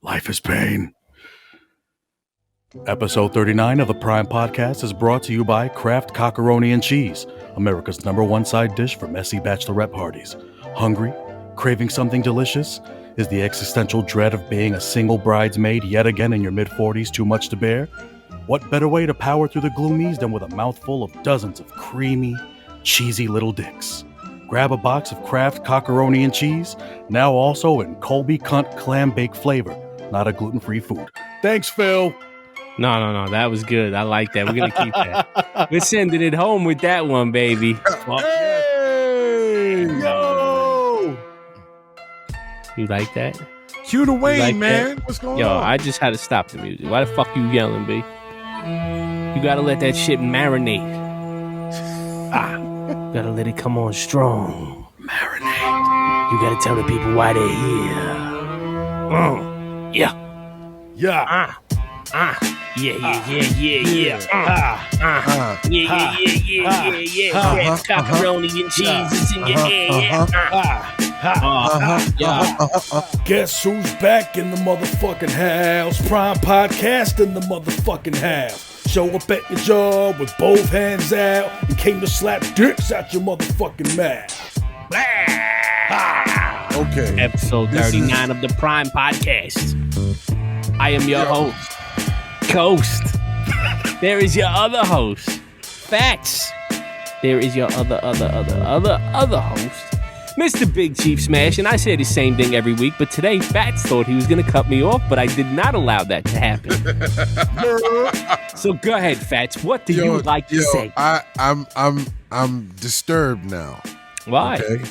Life is pain. Episode 39 of the Prime Podcast is brought to you by Kraft Cockeroni and Cheese, America's #1 side dish for messy bachelorette parties. Hungry? Craving something delicious? Is the existential dread of being a single bridesmaid yet again in your mid-40s too much to bear? What better way to power through the gloomies than with a mouthful of dozens of creamy, cheesy little dicks? Grab a box of Kraft Cockeroni and Cheese, now also in Colby Cunt Clam Bake flavor, not a gluten-free food. Thanks, Phil. No. That was good. I like that. We're going to keep that. We're sending it home with that one, baby. Hey! Yo! You like that? Cue the Wayne, like man. that? What's going Yo, on? I just had to stop the music. Why the fuck you yelling, B? You got to let that shit marinate. Gotta let it come on strong. Marinate. You gotta tell the people why they're here. Yeah. Yeah. Yeah. Kraft Cockeroni and cheese is in your ear. Guess who's back in the motherfucking house? Prime Podcast in the motherfucking house. Show up at your job with both hands out and came to slap dicks out your motherfucking mouth. Okay. Episode 39 of the Prime Podcast. I am your host, Coast. There is your other host, Fatz. There is your other host, Mr. Big Chief Smash. And I say the same thing every week, but today Fatz thought he was going to cut me off, but I did not allow that to happen. So go ahead, Fatz. What do you like to say? I'm disturbed now. Why? Okay.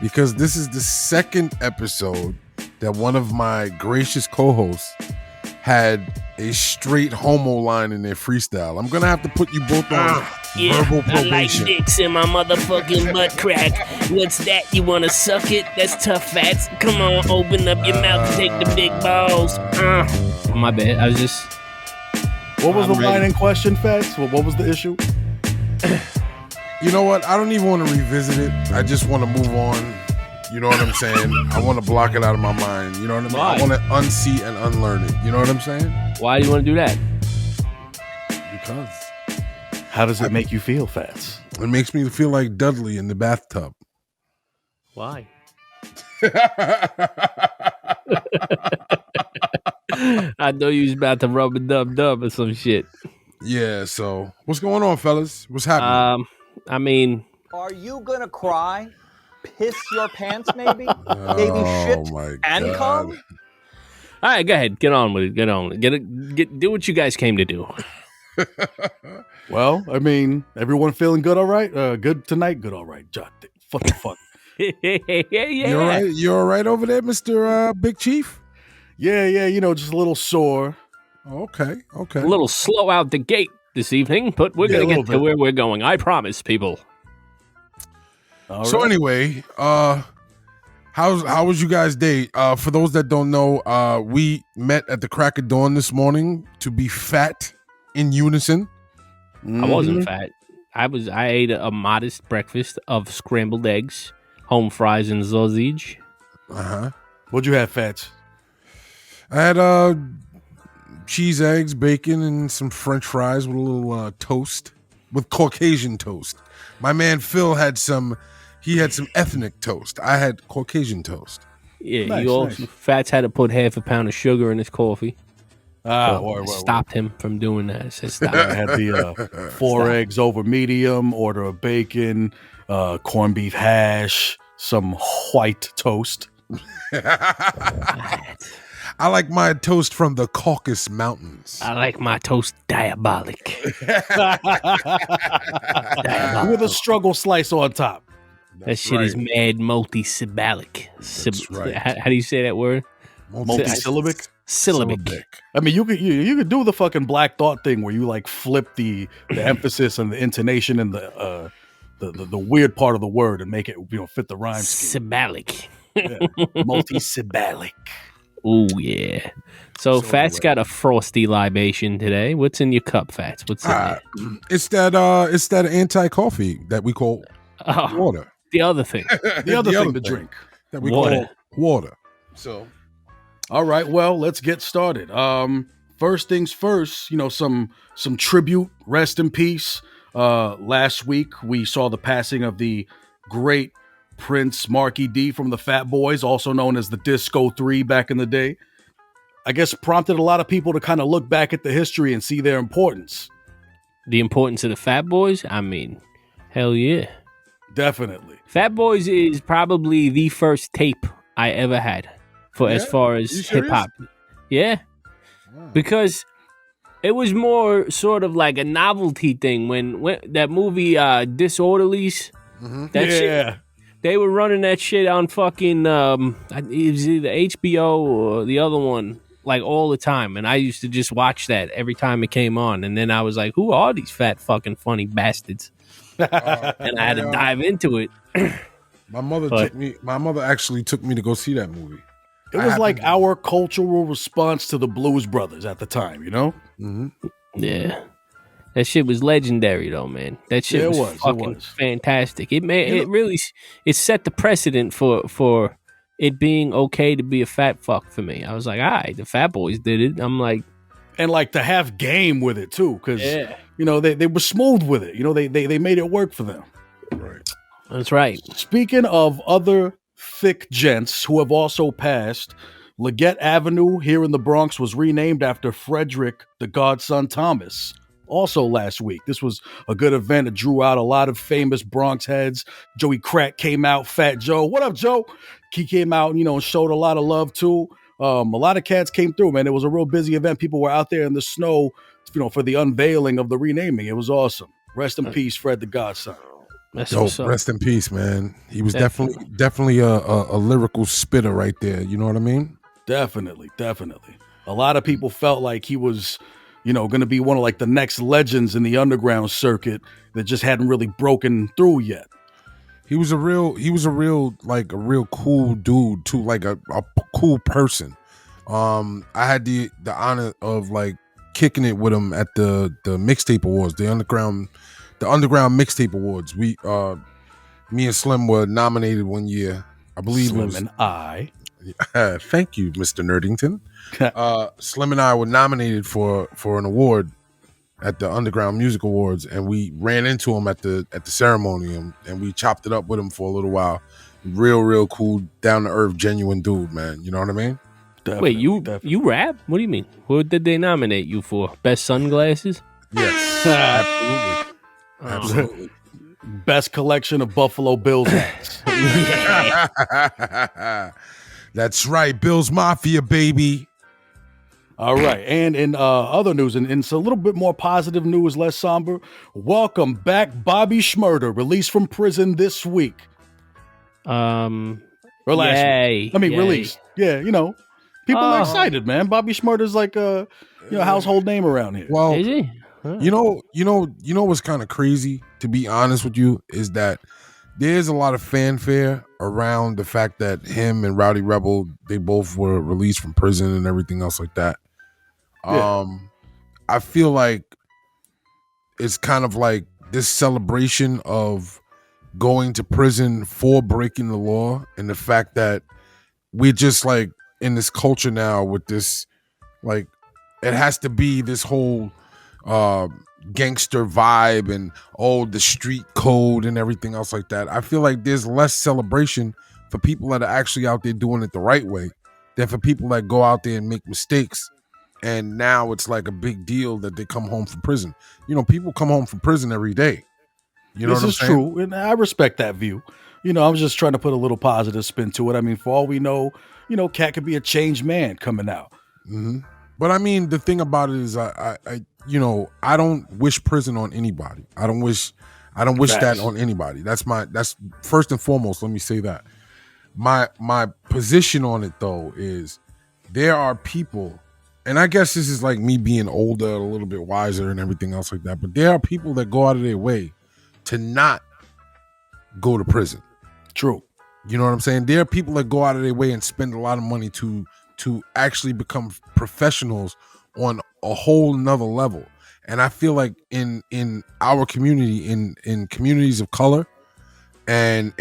Because this is the second episode that one of my gracious co-hosts had a straight homo line in their freestyle. I'm gonna have to put you both on verbal probation. I like dicks in my motherfucking butt crack. What's that? You wanna suck it? That's tough, Fatz. Come on, open up your mouth and take the big balls. My bad. I was just. What was the line in question, Fatz? What was the issue? You know what? I don't even want to revisit it. I just want to move on. You know what I'm saying? I want to block it out of my mind. You know what I mean? Why? I want to unsee and unlearn it. You know what I'm saying? Why do you want to do that? Because How does it make you feel, Fatz? it makes me feel like Dudley in the bathtub. Why? I know you was about to rub a dub or some shit. Yeah, so what's going on, fellas? What's happening? I mean, Are you gonna cry? Piss your pants, maybe? Maybe shit my and God. come? all right, go ahead. Get on with it. Get on. Do what you guys came to do. Well, I mean, everyone feeling good, all right? Good tonight? Good, all right. Fuck. Yeah. You all right? You all right over there, Mr. Big Chief? Yeah, just a little sore. Okay. A little slow out the gate this evening, but we're Yeah, going a to little get to bit. where we're going. I promise, people. All So right. anyway, how was you guys' day? For those that don't know, we met at the crack of dawn this morning to be fat in unison. I wasn't fat. I ate a modest breakfast of scrambled eggs, home fries, and sausage. What'd you have, Fatz? I had cheese, eggs, bacon, and some French fries with a little toast, with Caucasian toast. My man Phil had some ethnic toast. I had Caucasian toast. Yeah, Nice, you also nice. Fats had to put half a pound of sugar in his coffee. Word. Stopped him from doing that. I said, stop. I had the 4 eggs over medium, order of bacon, corned beef hash, some white toast. I like my toast from the Caucasus Mountains. I like my toast diabolic. With a struggle slice on top. That shit is mad multi-syllabic. That's right. How do you say that word? Multisyllabic? Syllabic. I mean, you could do the fucking Black Thought thing where you like flip the emphasis and the intonation and the weird part of the word and make it fit the rhyme scheme. Syllabic. Yeah. Multisyllabic. Oh yeah. So Fats got a frosty libation today. What's in your cup, Fats? What's in there? It's that anti-coffee that we call water. The other thing. The other thing to drink. That we Water. call water. So All right, well, let's get started. First things first, some tribute, rest in peace. Last week we saw the passing of the great Prince Marky D from the Fat Boys, also known as the Disco 3 back in the day. I guess prompted a lot of people to kind of look back at the history and see their importance. The importance of the Fat Boys? I mean, hell yeah. Definitely. Fat Boys is probably the first tape I ever had for as far as hip hop. Yeah. Wow. Because it was more sort of like a novelty thing when that movie Disorderlies. Mm-hmm. Shit, they were running that shit on fucking it was either HBO or the other one like all the time, and I used to just watch that every time it came on, and then I was like, who are these fat fucking funny bastards? And I had to dive into it. My mother actually took me to go see that movie. It was like our cultural response to the Blues Brothers at the time, Mm-hmm. Yeah. That shit was legendary, though, man. That shit was fucking fantastic. It set the precedent for it being okay to be a fat fuck for me. I was like, all right, the Fat Boys did it. I'm like, and like to have game with it too, because they were smooth with it. They made it work for them. Right. That's right. Speaking of other thick gents who have also passed, Leggett Avenue here in the Bronx was renamed after Frederick the Godson Thomas. Also last week. This was a good event. It drew out a lot of famous Bronx heads. Joey Crack came out, Fat Joe. What up, Joe? He came out, and showed a lot of love too. A lot of cats came through, man. It was a real busy event. People were out there in the snow, for the unveiling of the renaming. It was awesome. Rest in peace, Fred the Godson. Rest in peace, man. He was definitely a lyrical spitter right there. You know what I mean? Definitely. A lot of people felt like he was going to be one of like the next legends in the underground circuit that just hadn't really broken through yet. He was a real cool dude too, like a cool person. I had the honor of like kicking it with him at the mixtape awards, the underground mixtape awards. Me and Slim were nominated one year. I believe Slim and I. Thank you, Mr. Nerdington. Slim and I were nominated for an award at the Underground Music Awards, and we ran into him at the ceremony, and we chopped it up with him for a little while. Real cool, down to earth, genuine dude, man. You know what I mean? Wait, you rap? What do you mean? What did they nominate you for? Best sunglasses? Yes, absolutely. Best collection of Buffalo Bills hats. That's right, Bills Mafia, baby. All right, and in other news, and it's a little bit more positive news, less somber. Welcome back, Bobby Shmurda, released from prison this week. Or last week. Released. Yeah, people are excited, man. Bobby Shmurda's like a household name around here. Well, is he? You know what's kind of crazy, to be honest with you, is that there's a lot of fanfare around the fact that him and Rowdy Rebel, they both were released from prison and everything else like that. Yeah. I feel like it's kind of like this celebration of going to prison for breaking the law, and the fact that we're just like in this culture now with this, like, it has to be this whole gangster vibe and the street code and everything else like that. I feel like there's less celebration for people that are actually out there doing it the right way than for people that go out there and make mistakes. And now it's like a big deal that they come home from prison. People come home from prison every day. You know what I'm saying? This is true, and I respect that view. I was just trying to put a little positive spin to it. I mean, for all we know, Cat could be a changed man coming out. Mm-hmm. But I mean, the thing about it is, I don't wish prison on anybody. I don't wish that on anybody. That's first and foremost. Let me say that. My position on it though is there are people, and I guess this is like me being older, a little bit wiser, and everything else like that. But there are people that go out of their way to not go to prison. True. You know what I'm saying? There are people that go out of their way and spend a lot of money to actually become professionals on a whole nother level. And I feel like in our community, in communities of color and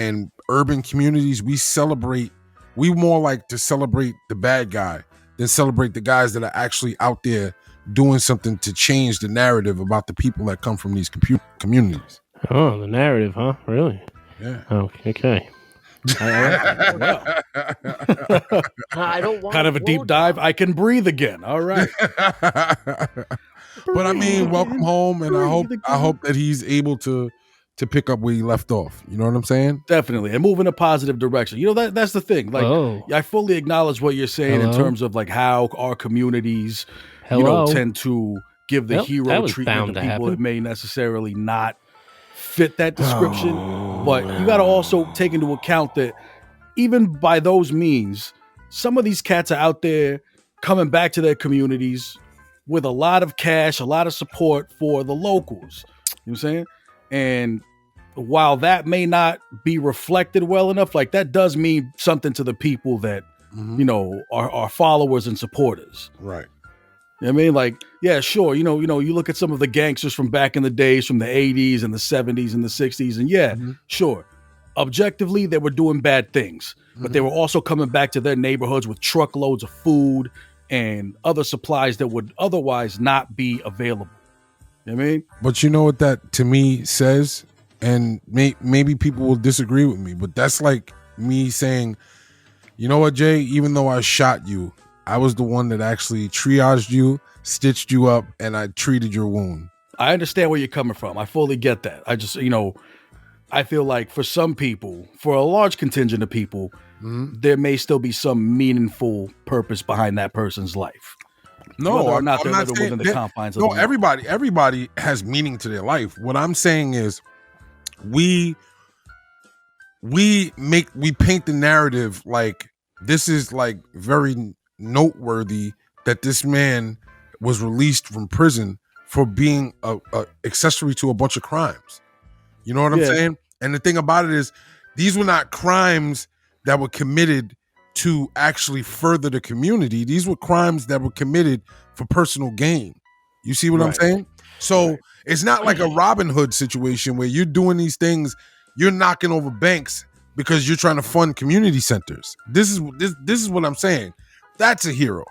urban communities, we more like to celebrate the bad guy than celebrate the guys that are actually out there doing something to change the narrative about the people that come from these communities. Oh, the narrative, huh? Really? Yeah. Oh, okay. Well, I don't want kind of a deep dive. I can breathe again. All right. But I mean, welcome home, and I hope that he's able to pick up where he left off. You know what I'm saying? Definitely, and move in a positive direction. You know, that's the thing. Like, I fully acknowledge what you're saying in terms of like how our communities, tend to give the hero treatment to people that may necessarily not fit that description. But you got to also take into account that even by those means, some of these cats are out there coming back to their communities with a lot of cash, a lot of support for the locals. You know what I'm saying? And while that may not be reflected well enough, like that does mean something to the people that, are followers and supporters. Right. You know what I mean? Like, yeah, sure. You look at some of the gangsters from back in the days, from the 80s and the 70s and the 60s. And sure. Objectively, they were doing bad things, but they were also coming back to their neighborhoods with truckloads of food and other supplies that would otherwise not be available. You know what I mean? But you know what that to me says? And maybe people will disagree with me, but that's like me saying, you know what, Jay, even though I shot you, I was the one that actually triaged you, stitched you up, and I treated your wound. I understand where you're coming from. I fully get that. I just, I feel like for some people, for a large contingent of people, there may still be some meaningful purpose behind that person's life. No, whether or not I'm they're not living saying within the confines of the law. everybody has meaning to their life. What I'm saying is we paint the narrative like this is like very noteworthy that this man was released from prison for being a accessory to a bunch of crimes. You know what I'm saying? And the thing about it is these were not crimes that were committed to actually further the community. These were crimes that were committed for personal gain. You see what I'm saying? So it's not like a Robin Hood situation where you're doing these things, you're knocking over banks because you're trying to fund community centers. This is what I'm saying. That's a hero.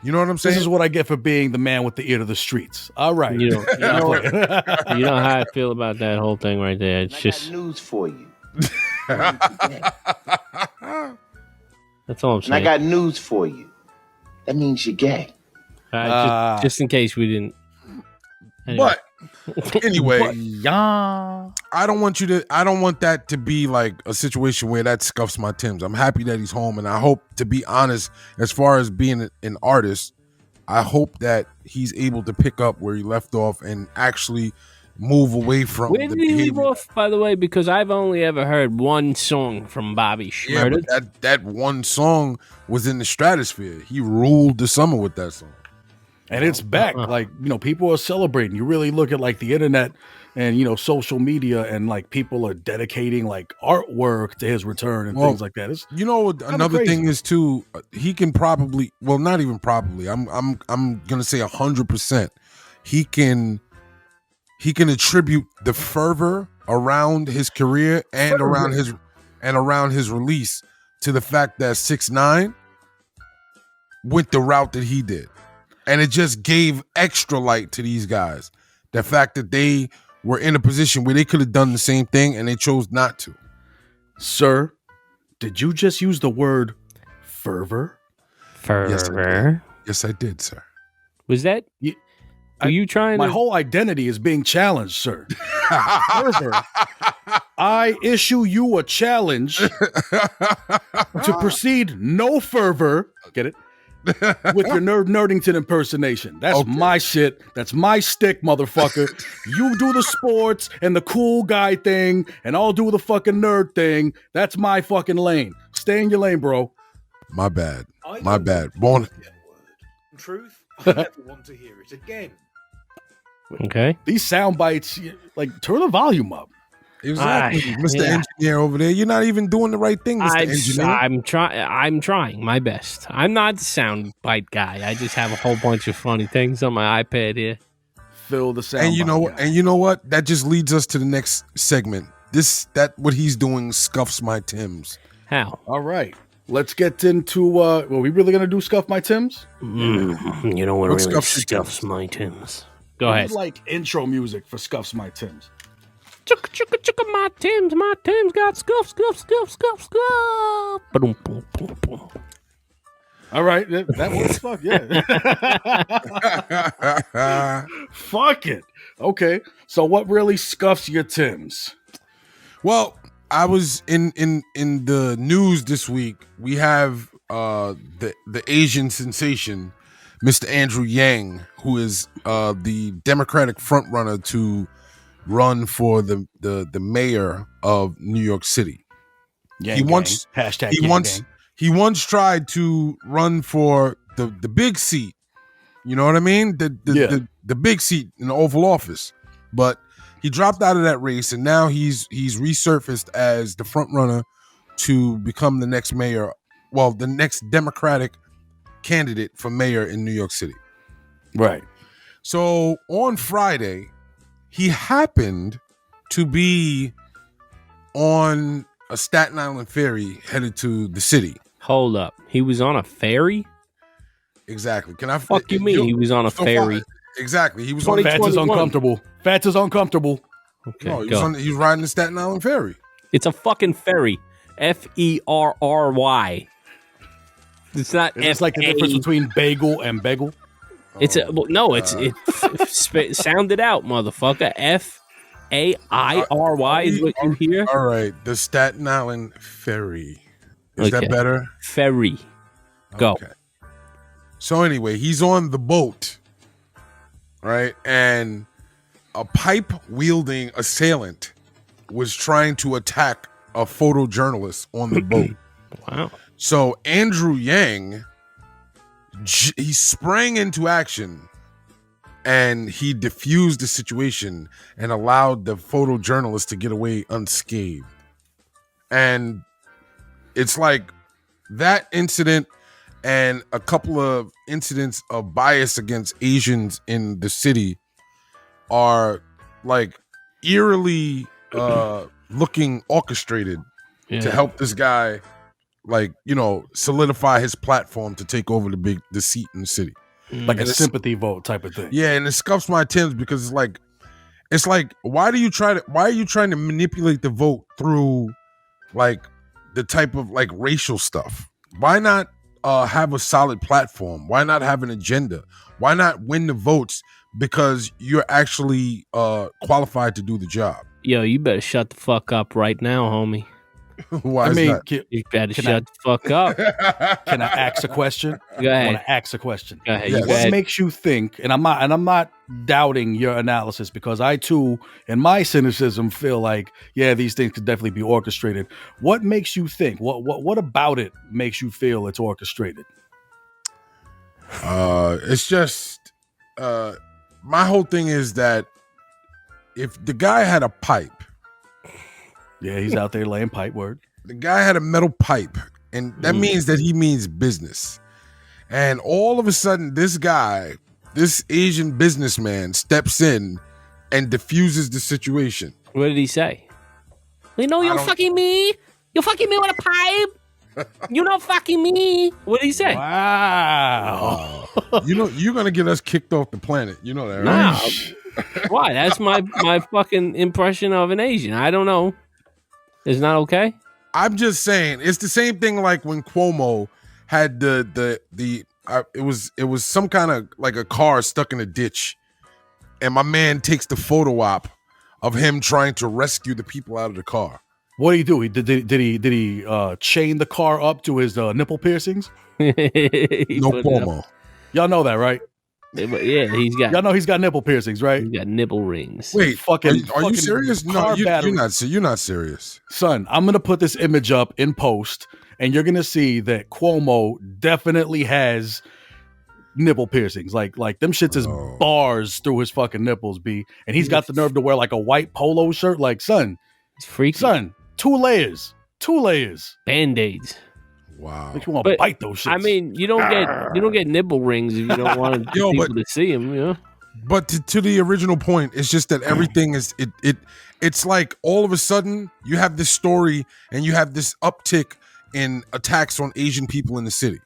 You know what I'm saying? This is what I get for being the man with the ear to the streets. All right. You know how I feel about that whole thing right there. It's just news for you. That's all I'm saying. And I got news for you. That means you're gay. Just in case we didn't. Anyway. But anyway, yeah. I don't want that to be like a situation where that scuffs my Timbs. I'm happy that he's home, and I hope, to be honest, as far as being an artist, I hope that he's able to pick up where he left off and actually move away from Where did he leave off, by the way? Because I've only ever heard one song from Bobby Shmurda. Yeah, but that one song was in the stratosphere. He ruled the summer with that song. And it's back. Like, people are celebrating. You really look at like the internet and, social media, and like people are dedicating like artwork to his return and things like that. It's another thing is too, he can probably, well, not even probably, I'm going to say 100%. He can attribute the fervor around his career and around his release to the fact that 6ix9ine went the route that he did. And it just gave extra light to these guys. The fact that they were in a position where they could have done the same thing and they chose not to. Sir, did you just use the word fervor? Fervor? Yes, I did, sir. Was that... Are you trying My whole identity is being challenged, sir. Fervor. I issue you a challenge to proceed no fervor. Get it? With your Nerdington impersonation. That's my shit. That's my stick, motherfucker. You do the sports and the cool guy thing, and I'll do the fucking nerd thing. That's my fucking lane. Stay in your lane, bro. My bad. My bad. Born. In truth, I never want to hear it again. Okay. These sound bites, like, turn the volume up. Exactly, Mr. Engineer over there. You're not even doing the right thing, Mr. Engineer. I'm trying my best. I'm not the sound bite guy. I just have a whole bunch of funny things on my iPad here. Fill the sound. And you know what? That just leads us to the next segment. What he's doing scuffs my Timbs. How? All right. let's get into. Were we really gonna do Scuff My Tims? You know what What's really Scuffs Your scuffs my Tims? Go We ahead. would like intro music for Scuffs My Tims. Chugga, chugga, chugga, my Tims got scuff, scuff, scuff, scuff, scuff. Ba-dum, boom, boom, boom. All right, that works. Fuck yeah. Fuck it. Okay, so what really scuffs your Tims? Well, I was in the news this week. We have the Asian sensation, Mr. Andrew Yang, who is the Democratic frontrunner to run for the mayor of New York City. Yang He gang. once- Hashtag He Yang once gang. he once tried to run for the big seat. You know what I mean? The big seat in the Oval Office, but he dropped out of that race, and now he's resurfaced as the front runner to become the next mayor. Well, the next Democratic candidate for mayor in New York City. Right. So on Friday, he happened to be on a Staten Island ferry headed to the city. Hold up. He was on a ferry? Exactly. Can I? Fuck you mean he was on a so far- ferry? Exactly. He was on. Fats is 2021. uncomfortable. Fats is uncomfortable. Okay, No, he go. was riding the Staten Island ferry. It's a fucking ferry. Ferry. It's not It's like the difference between bagel and bagel. It's a well, no. It's sound it out, motherfucker. Fairy is what you hear. All right, the Staten Island ferry. Is Okay. that better? Ferry. Go. Okay. So anyway, he's on the boat, right? And a pipe-wielding assailant was trying to attack a photojournalist on the boat. Wow. So Andrew Yang, he sprang into action and he diffused the situation and allowed the photojournalist to get away unscathed. And it's like that incident and a couple of incidents of bias against Asians in the city are like eerily looking orchestrated to help this guy, like, you know, solidify his platform to take over the seat in the city. Like a And it's- sympathy vote type of thing. Yeah, and it scuffs my Tims because it's like why are you trying to manipulate the vote through like the type of like racial stuff? Why not have a solid platform? Why not have an agenda? Why not win the votes because you're actually qualified to do the job? Yo, you better shut the fuck up right now, homie. Why I is mean, that? You better Can shut the fuck up. can I ask a question? Go I want ahead. to ask a question. Go ahead. Yes. You go What ahead. makes you think? And I'm not doubting your analysis because I too, in my cynicism, feel like these things could definitely be orchestrated. What makes you think? What about it makes you feel it's orchestrated? It's just my whole thing is that if the guy had a pipe, Yeah, he's out there laying pipe word. the guy had a metal pipe, and that means that he means business. And all of a sudden, this guy, this Asian businessman, steps in and diffuses the situation. What did he say? You know, I you're don't- fucking me. You're fucking me with a pipe. You're not fucking me. What did he say? Wow. You know, you're gonna get us kicked off the planet. You know that, right? Nah. Why? That's my fucking impression of an Asian. I don't know. It's not okay. I'm just saying, it's the same thing like when Cuomo had it was some kind of like a car stuck in a ditch, and my man takes the photo op of him trying to rescue the people out of the car. What did he do? Did he chain the car up to his nipple piercings? No Put it up. Cuomo. Y'all know that, right? Yeah, Y'all know he's got nipple piercings, right? he's got nipple rings. Wait, Fucking- are you fucking serious? No, car battery. you're not serious. Son, I'm gonna put this image up in post, and you're gonna see that Cuomo definitely has nipple piercings. Like them shits is Oh. bars through his fucking nipples, B. And he's got the nerve to wear like a white polo shirt. Like, son, It's freaky. 2 layers. Band-aids. Wow. Like you want to But, bite those shits. I mean, you don't get nipple rings if you don't want Yo, people but- to see them. You know. But to the original point, it's just that everything is it's like all of a sudden you have this story and you have this uptick in attacks on Asian people in the city.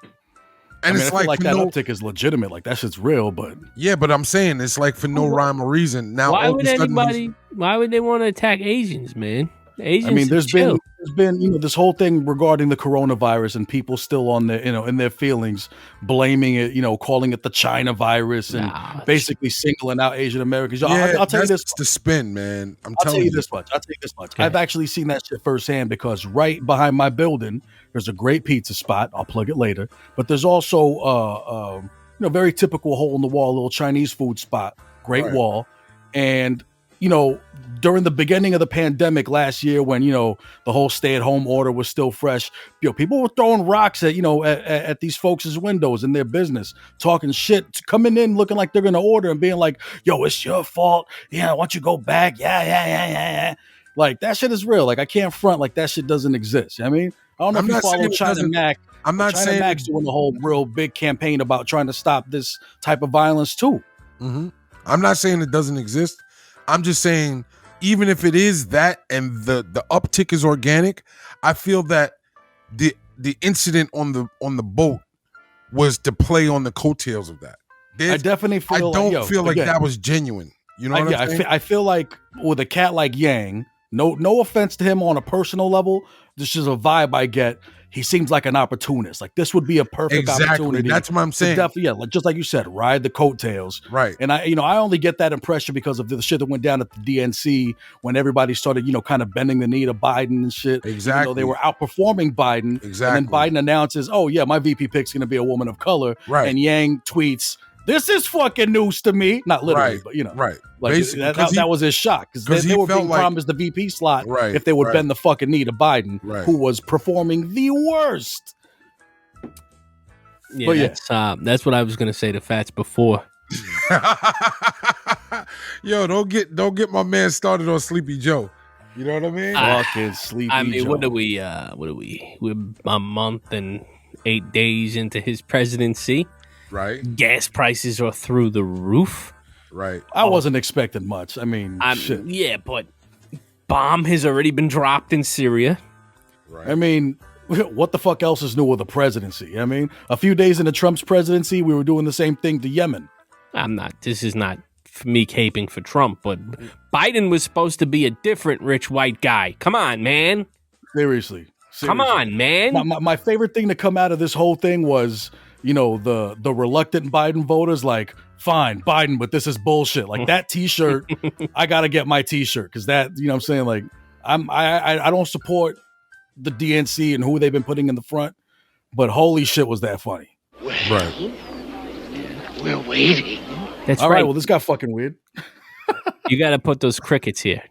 And And I it's feel like for that uptick is legitimate. Like that shit's real, but yeah, but I'm saying it's like for no rhyme or reason. Now Why all would of a sudden anybody? Why would they want to attack Asians, man? Asians I mean, should there's chill. been this whole thing regarding the coronavirus and people still on their in their feelings, blaming it, calling it the China virus and basically singling out Asian Americans. yeah, I'll tell you this. That's the spin, man. I'll tell you this much. Okay. I've actually seen that shit firsthand because right behind my building, there's a great pizza spot. I'll plug it later. But there's also very typical hole in the wall little Chinese food spot, great wall, and during the beginning of the pandemic last year when, the whole stay-at-home order was still fresh, people were throwing rocks at these folks' windows in their business, talking shit, coming in looking like they're going to order and being like, yo, it's your fault. Yeah, why don't you go back? Yeah. Like, that shit is real. Like, I can't front like that shit doesn't exist. I mean, I don't know if you follow China Mac. I'm not China saying Mac's doing a whole real big campaign about trying to stop this type of violence, too. Mm-hmm. I'm not saying it doesn't exist. I'm just saying, even if it is that and the uptick is organic, I feel that the incident on the boat was to play on the coattails of that. I definitely feel. I don't feel like that was genuine. You know what I'm saying? I feel like with a cat like Yang, no offense to him on a personal level, this is a vibe I get. He seems like an opportunist. Like this would be a perfect opportunity. That's what I'm saying. Just like you said, ride the coattails. Right. And I only get that impression because of the shit that went down at the DNC when everybody started, kind of bending the knee to Biden and shit. Exactly. They were outperforming Biden. Exactly. And then Biden announces, oh yeah, my VP pick's going to be a woman of color. Right. And Yang tweets, this is fucking news to me. Not literally, but Right. Like that was his shock because they were being promised the VP slot if they would bend the fucking knee to Biden, who was performing the worst. Yeah, that's what I was gonna say to Fatz before. Yo, don't get my man started on Sleepy Joe. You know what I mean? Fucking Sleepy Joe. What are we? We're a month and 8 days into his presidency. Right. Gas prices are through the roof. Right. I wasn't expecting much. I mean, shit. Yeah, but bomb has already been dropped in Syria. Right. I mean, what the fuck else is new with the presidency? I mean, a few days into Trump's presidency, we were doing the same thing to Yemen. This is not me caping for Trump, but Biden was supposed to be a different rich white guy. Come on, man. Seriously. Come on, man. My favorite thing to come out of this whole thing was, the reluctant Biden voters like, fine, Biden, but this is bullshit. Like that T-shirt, I gotta get my T-shirt because that, what I'm saying, like I don't support the DNC and who they've been putting in the front, but holy shit, was that funny? Right. We're waiting. That's all right. Well, this got fucking weird. You got to put those crickets here.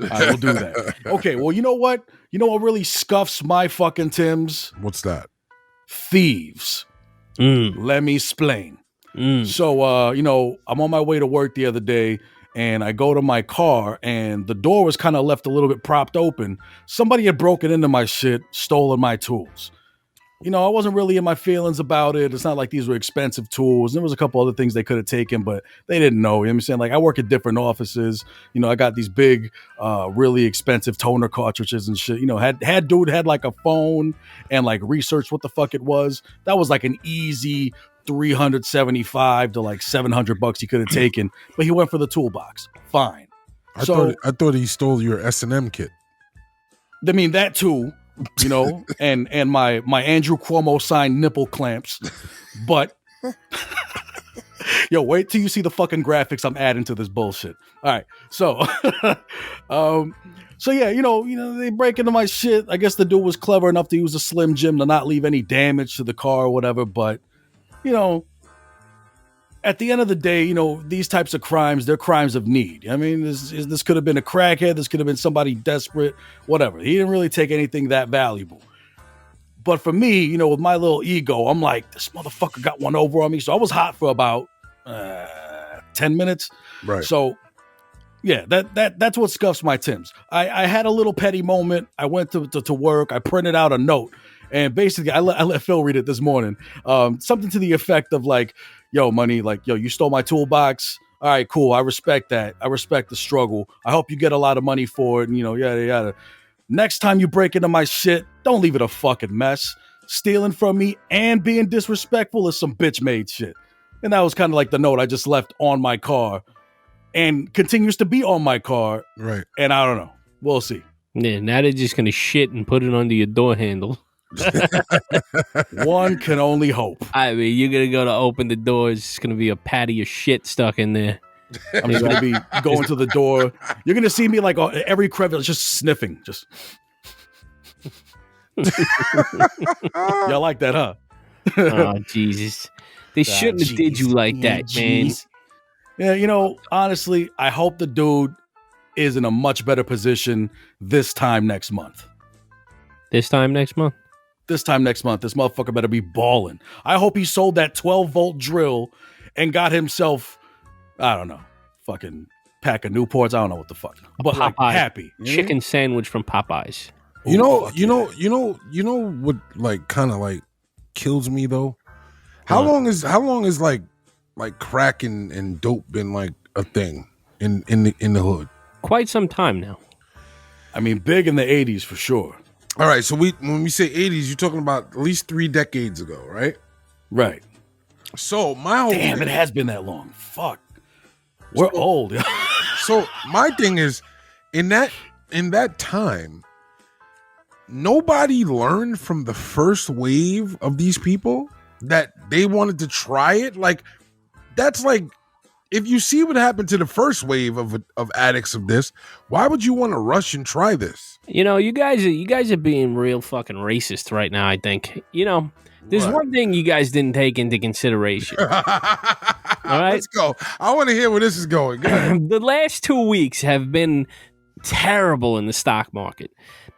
All right, we'll do that. Okay. Well, you know what? You know what really scuffs my fucking Timbs? What's that? Thieves. Let me explain. So, I'm on my way to work the other day and I go to my car and the door was kind of left a little bit propped open. Somebody had broken into my shit, stolen my tools. I wasn't really in my feelings about it. It's not like these were expensive tools. There was a couple other things they could have taken, but they didn't know. You know what I'm saying? Like I work at different offices. I got these big, really expensive toner cartridges and shit. Dude had like a phone and like researched what the fuck it was. That was like an easy $375 to like $700 he could have taken, but he went for the toolbox. Fine. I thought he stole your S&M kit. I mean that too. and my Andrew Cuomo signed nipple clamps, but yo, wait till you see the fucking graphics I'm adding to this bullshit. All right, so, they break into my shit. I guess the dude was clever enough to use a Slim Jim to not leave any damage to the car or whatever. But at the end of the day, these types of crimes, they're crimes of need. I mean, this could have been a crackhead. This could have been somebody desperate, whatever. He didn't really take anything that valuable. But for me, with my little ego, I'm like, this motherfucker got one over on me. So I was hot for about 10 minutes. Right. So, yeah, that's what scuffs my Timbs. I had a little petty moment. I went to work. I printed out a note. And basically, I let Phil read it this morning. Something to the effect of like, yo, money, like, yo, you stole my toolbox. All right, cool. I respect that. I respect the struggle. I hope you get a lot of money for it. And, yada, yada. Next time you break into my shit, don't leave it a fucking mess. Stealing from me and being disrespectful is some bitch-made shit. And that was kind of like the note I just left on my car and continues to be on my car. Right. And I don't know. We'll see. Yeah, now they're just going to shit and put it under your door handle. One can only hope. I mean, you're going to go to open the door. It's going to be a patty of shit stuck in there. I'm just going to be going to the door. You're going to see me like every crevice just sniffing. Just. Y'all like that, huh? Oh, Jesus. They shouldn't have did you like that, man. Yeah, you know, honestly, I hope the dude is in a much better position this time next month. This time next month? This time next month, this motherfucker better be balling. I hope he sold that 12-volt drill and got himself, I don't know, fucking pack of Newports. I don't know what the fuck. But like happy. Chicken sandwich from Popeyes. You know what like kind of like kills me though? How long is like crack and dope been like a thing in the hood? Quite some time now. I mean, big in the 80s for sure. All right, so when we say 80s, you're talking about at least 3 decades ago, right? Right. So my whole damn, it has been that long. Fuck. We're old. So my thing is, in that time, nobody learned from the first wave of these people that they wanted to try it. Like, that's like, if you see what happened to the first wave of addicts of this, why would you want to rush and try this? You know, you guys are being real fucking racist right now, I think. You know, there's one thing you guys didn't take into consideration. All right? Let's go. I want to hear where this is going. Go ahead. The last 2 weeks have been terrible in the stock market.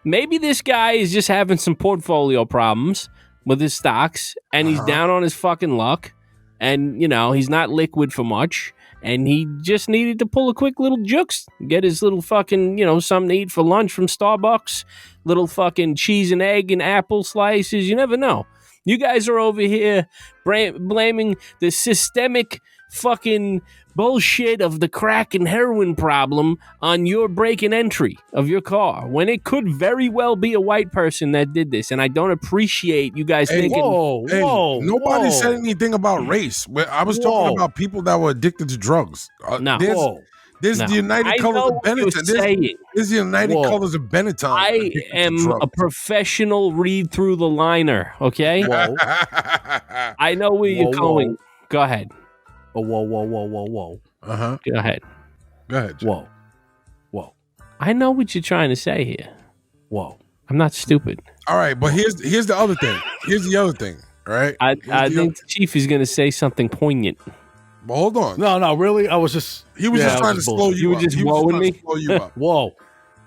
Maybe this guy is just having some portfolio problems with his stocks, and he's down on his fucking luck, and, you know, he's not liquid for much. And he just needed to pull a quick little jukes, get his little fucking, you know, something to eat for lunch from Starbucks, little fucking cheese and egg and apple slices. You never know. You guys are over here blaming the systemic fucking bullshit of the crack and heroin problem on your break and entry of your car, when it could very well be a white person that did this. And I don't appreciate you guys thinking. Nobody said anything about race. I was talking about people that were addicted to drugs. There's the United Colors of Benetton. There's the United Colors of Benetton. I am a professional read through the liner, okay? I know where you're going. Go ahead. Whoa. Uh-huh. Go ahead. Whoa. I know what you're trying to say here. Whoa. I'm not stupid. All right, but here's the other thing. All right? I think the chief is going to say something poignant. But hold on. No, really? I was just... He was just trying to slow you up. You were just wowing me? Slow you up. Whoa.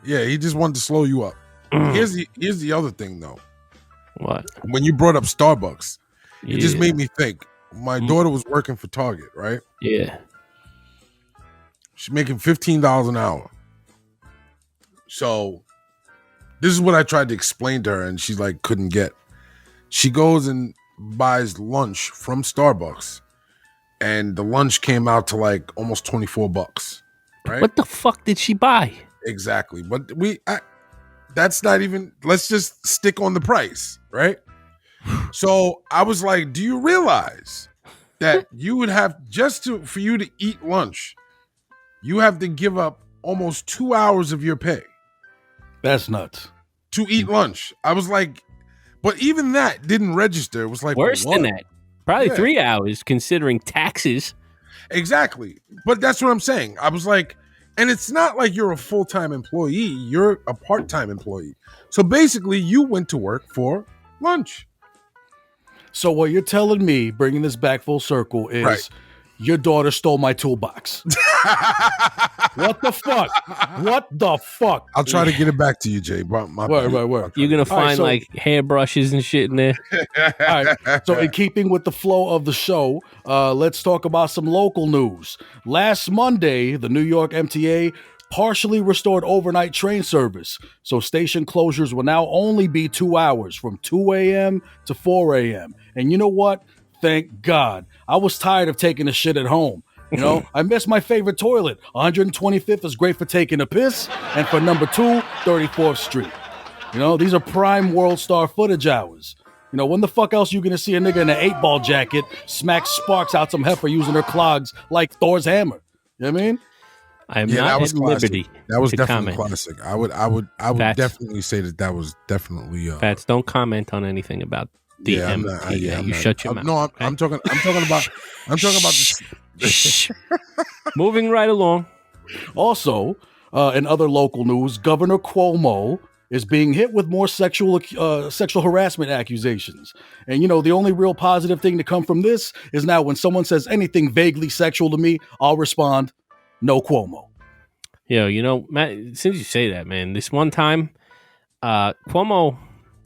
Yeah, he just wanted to slow you up. Here's the other thing, though. What? When you brought up Starbucks, it just made me think. My daughter was working for Target, right? Yeah. She's making $15 an hour. So this is what I tried to explain to her, and she like couldn't get. She goes and buys lunch from Starbucks, and the lunch came out to like almost $24. Right? What the fuck did she buy? Exactly. But that's not even, let's just stick on the price, right? So I was like, do you realize that you would have for you to eat lunch, you have to give up almost 2 hours of your pay? That's nuts. To eat lunch. I was like, but even that didn't register. It was like worse than that. Probably 3 hours considering taxes. Exactly. But that's what I'm saying. I was like, and it's not like you're a full-time employee. You're a part-time employee. So basically you went to work for lunch. So what you're telling me, bringing this back full circle, is your daughter stole my toolbox. What the fuck? What the fuck? I'll try to get it back to you, Jay. Word. You're going to find like hairbrushes and shit in there. All right. So in keeping with the flow of the show, let's talk about some local news. Last Monday, the New York MTA partially restored overnight train service. So station closures will now only be 2 hours from 2 a.m. to 4 a.m. And you know what? Thank God. I was tired of taking a shit at home. You know, I miss my favorite toilet. 125th is great for taking a piss, and for number 2, 34th Street. You know, these are prime world star footage hours. You know, when the fuck else you gonna see a nigga in an 8-ball jacket smack sparks out some heifer using her clogs like Thor's hammer? You know what I mean? I am Yeah, not that was at classic. liberty. That was to definitely comment. classic. I would Fats. definitely say that was definitely. Fats, don't comment on anything about the yeah, MT. I'm You not- shut your mouth. No, okay? I'm talking about. I'm talking about this. Shh. Moving right along. Also, in other local news, Governor Cuomo is being hit with more sexual harassment accusations. And, you know, the only real positive thing to come from this is now when someone says anything vaguely sexual to me, I'll respond, no Cuomo. Yo, you know, Matt, since you say that, man, this one time, Cuomo,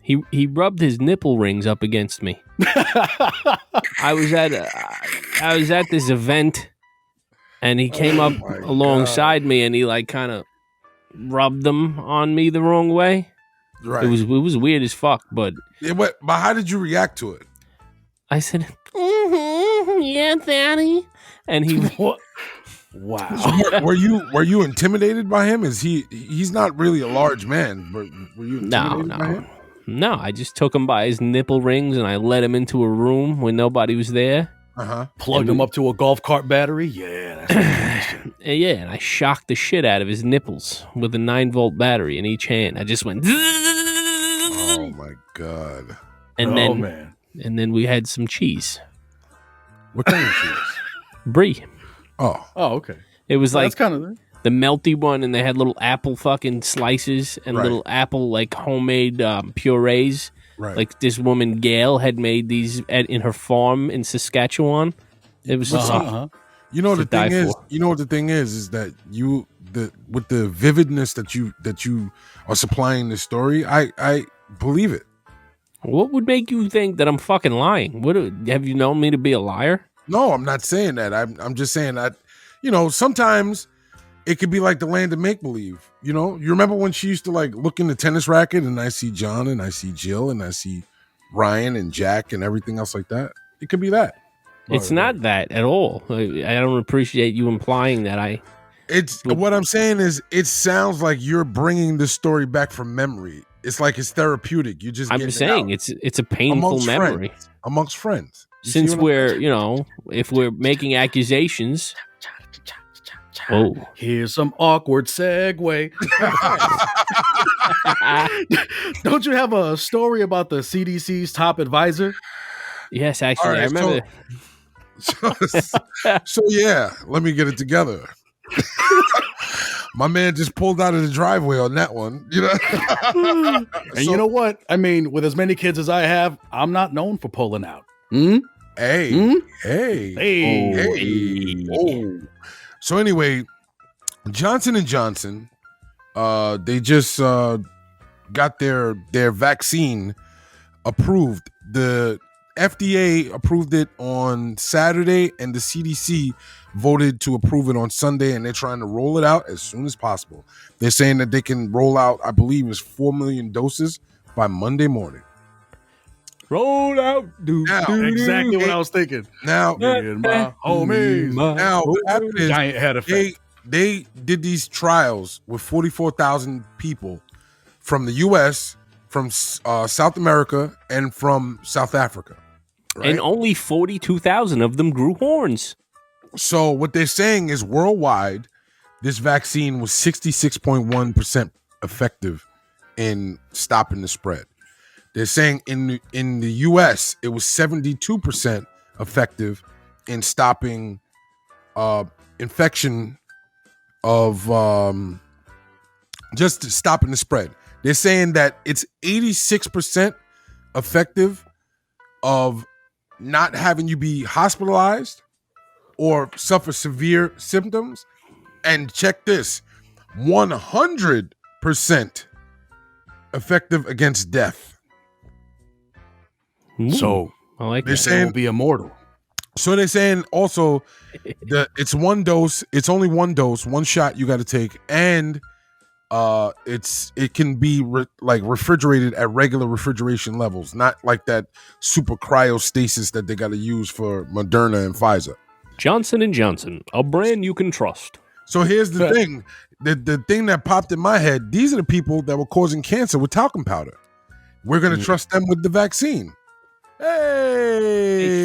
he rubbed his nipple rings up against me. I was at this event, and he came up my alongside me, and he like kind of rubbed them on me the wrong way. Right. It was weird as fuck, but Yeah, but how did you react to it? I said, yeah, daddy, and he What? Wow. So were you intimidated by him? He's not really a large man, but were you intimidated by him? No, I just took him by his nipple rings and I led him into a room when nobody was there. Plugged him up to a golf cart battery? Yeah, that's And I shocked the shit out of his nipples with a 9-volt battery in each hand. I just went, Oh my god! and oh, man. then we had some cheese, What kind of cheese? brie. Oh, Okay. It was like That's kind of the melty one, and they had little apple fucking slices and Right. little apple like homemade purees. right. Like this woman Gail had made these in her farm in Saskatchewan. It was just You know to the thing die is, for. you know what the thing is that with the vividness that you are supplying this story, I believe it. What would make you think that I'm fucking lying? Have you known me to be a liar? No, I'm not saying that. I'm just saying that, you know, sometimes it could be like the land of make believe. You know, you remember when she used to like look in the tennis racket and I see John and I see Jill and I see Ryan and Jack and everything else like that. It could be that. It's not that at all. I don't appreciate you implying that It's what I'm saying is it sounds like you're bringing this story back from memory. It's like it's therapeutic. You just I'm getting it saying out it's a painful amongst memory. amongst friends. You see Since what I'm we're, you know, if we're making accusations. Oh. Here's some awkward segue. Don't you have a story about the CDC's top advisor? Yes, actually, All right, I remember. So yeah, let me get it together. My man just pulled out of the driveway on that one, you know. And you know what? I mean, with as many kids as I have, I'm not known for pulling out. Hey, Hmm? hey, Hey. hey. Oh. So anyway, Johnson & Johnson, they just got their vaccine approved. The FDA approved it on Saturday, and the CDC voted to approve it on Sunday, and they're trying to roll it out as soon as possible. They're saying that they can roll out, I believe, it's 4 million doses by Monday morning. Roll out. Exactly what I was thinking. Now, Me and my homies. now what happened is Giant head effect. they did these trials with 44,000 people from the U.S., from South America, and from South Africa. Right? And only 42,000 of them grew horns. So what they're saying is worldwide, this vaccine was 66.1% effective in stopping the spread. They're saying in the U.S. it was 72% effective in stopping infection of just stopping the spread. They're saying that it's 86% effective of not having you be hospitalized or suffer severe symptoms. And check this, 100% effective against death. Ooh, So I like they're that. saying- will be immortal. So they're saying also that it's one dose, it's only one dose, one shot you got to take, and it can be like refrigerated at regular refrigeration levels, not like that super cryostasis that they got to use for Moderna and Pfizer. Johnson & Johnson, a brand you can trust. So here's the thing. The thing that popped in my head, these are the people that were causing cancer with talcum powder. We're going to trust them with the vaccine. Hey.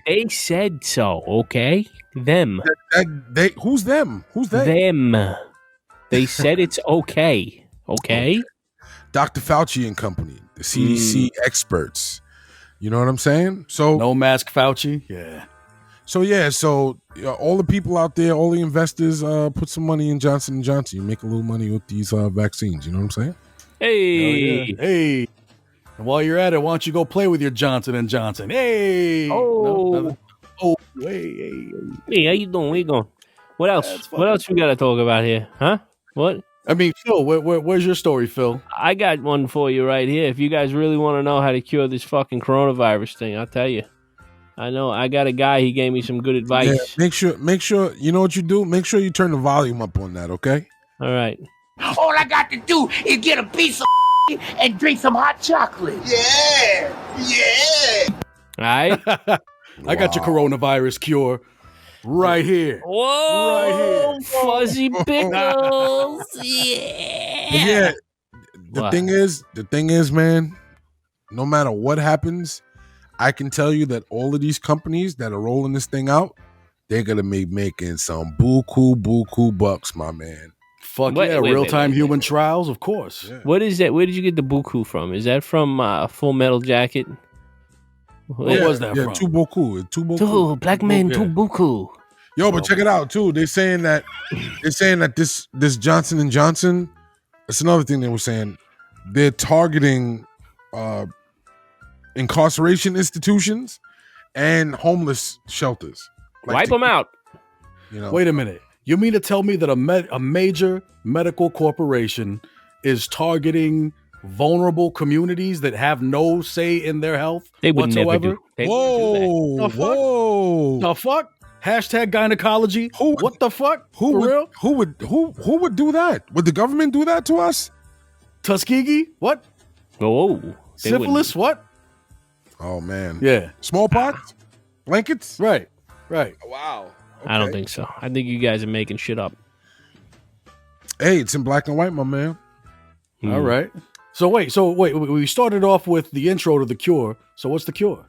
They said so, okay? Them. Who's them? Who's they? Them. They said it's okay. Okay? Dr. Fauci and company, the CDC experts. You know what I'm saying? So No mask Fauci. Yeah. So all the people out there, all the investors, put some money in Johnson & Johnson. You make a little money with these vaccines. You know what I'm saying? Hey. Yeah. Hey. And while you're at it, why don't you go play with your Johnson & Johnson? Hey. Oh. Hey. Hey, how you doing? Where you going? What else? What else we got to talk about here? Huh? What? I mean, Phil, where's your story, Phil? I got one for you right here. If you guys really want to know how to cure this fucking coronavirus thing, I'll tell you. I know. I got a guy. He gave me some good advice. Yeah, make sure. You know what you do? Make sure you turn the volume up on that. Okay. All right. All I got to do is get a piece of and drink some hot chocolate. Yeah. All right. I got your coronavirus cure right here. Whoa. Right here. Fuzzy pickles. Yeah. The thing is, man, no matter what happens, I can tell you that all of these companies that are rolling this thing out, they're gonna be making some buku bucks, my man. Fuck yeah, real-time human trials, of course. Yeah. What is that? Where did you get the buku from? Is that from Full Metal Jacket? Where was that from? Two buku. Two black men, two buku. Yo, but check it out too. They're saying that this Johnson & Johnson. That's another thing they were saying. They're targeting incarceration institutions and homeless shelters. Wipe them out. You know? Wait a minute. You mean to tell me that a major medical corporation is targeting vulnerable communities that have no say in their health They would whatsoever? never do. They wouldn't do that. Whoa! The fuck? Hashtag gynecology. What the fuck? Who For would, real? Who would do that? Would the government do that to us? Tuskegee? What? Oh, Syphilis? What? Oh man. Yeah. Smallpox? Blankets? Right. Wow. I don't think so. I think you guys are making shit up. Hey, it's in black and white, my man. All right. So wait, we started off with the intro to the cure. So what's the cure?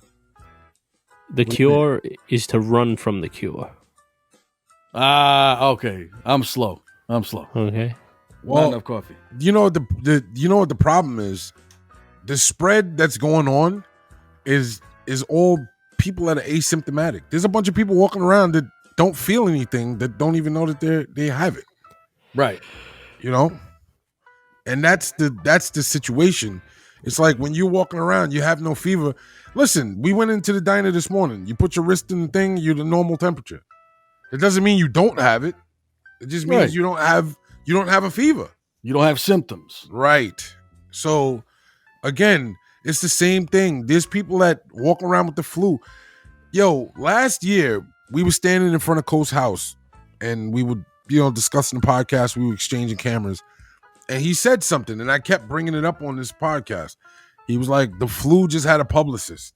The cure is to run from the cure. Okay. I'm slow. Okay. Well, Not enough coffee. You know what the problem is? The spread that's going on is all people that are asymptomatic. There's a bunch of people walking around that don't feel anything, that don't even know that they have it. Right. You know? And that's the situation. It's like when you're walking around, you have no fever. Listen, we went into the diner this morning. You put your wrist in the thing, you're the normal temperature. It doesn't mean you don't have it. It just means you don't have a fever. You don't have symptoms. Right. So again, it's the same thing. There's people that walk around with the flu. Yo, last year we were standing in front of Coast's house and we would, discussing the podcast. We were exchanging cameras. And he said something, and I kept bringing it up on this podcast. He was like, the flu just had a publicist.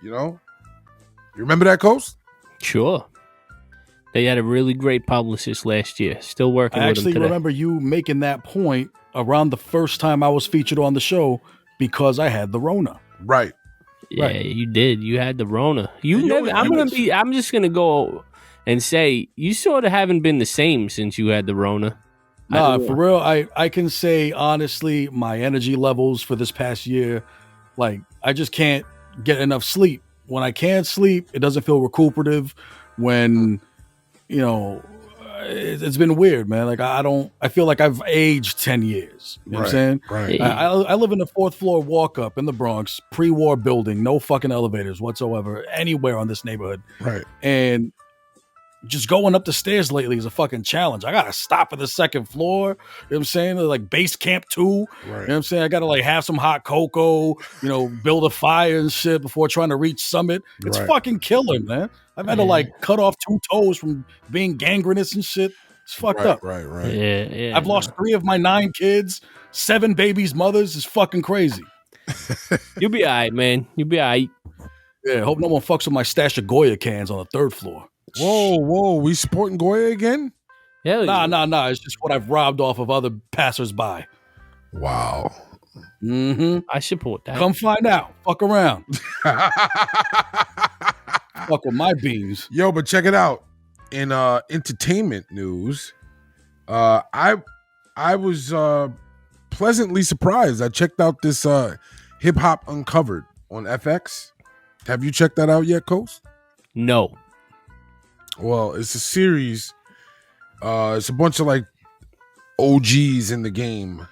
You remember that, Coast? Sure. They had a really great publicist last year. Still working I with him actually today. remember you making that point around the first time I was featured on the show because I had the Rona. Right. Yeah, you did. You had the Rona. And I'm just gonna go and say you sort of haven't been the same since you had the Rona. Nah, for real, I can say honestly, my energy levels for this past year, like I just can't get enough sleep. When I can't sleep, it doesn't feel recuperative. When, it's been weird, man. Like I feel like I've aged 10 years. You know what I'm saying? Right. I live in a 4th floor walk up in the Bronx, pre-war building, no fucking elevators whatsoever, anywhere on this neighborhood. Right. And just going up the stairs lately is a fucking challenge. I gotta stop at the 2nd floor. You know what I'm saying? They're like base camp 2. Right. You know what I'm saying? I gotta have some hot cocoa, build a fire and shit before trying to reach summit. It's fucking killing, man. I've had to cut off 2 toes from being gangrenous and shit. It's fucked up. Right. Yeah. I've lost 3 of my 9 kids, 7 babies' mothers. It's fucking crazy. You'll be all right, man. You'll be all right. Yeah, hope no one fucks with my stash of Goya cans on the 3rd floor. Whoa. We supporting Goya again? Hell yeah. Nah. It's just what I've robbed off of other passersby. Wow. Mm-hmm. I support that. Come find out. Fuck around. Fuck with my beans. Yo, but check it out. In entertainment news, I was pleasantly surprised. I checked out this Hip Hop Uncovered on FX. Have you checked that out yet, Coast? No. Well, it's a series. It's a bunch of like OGs in the game.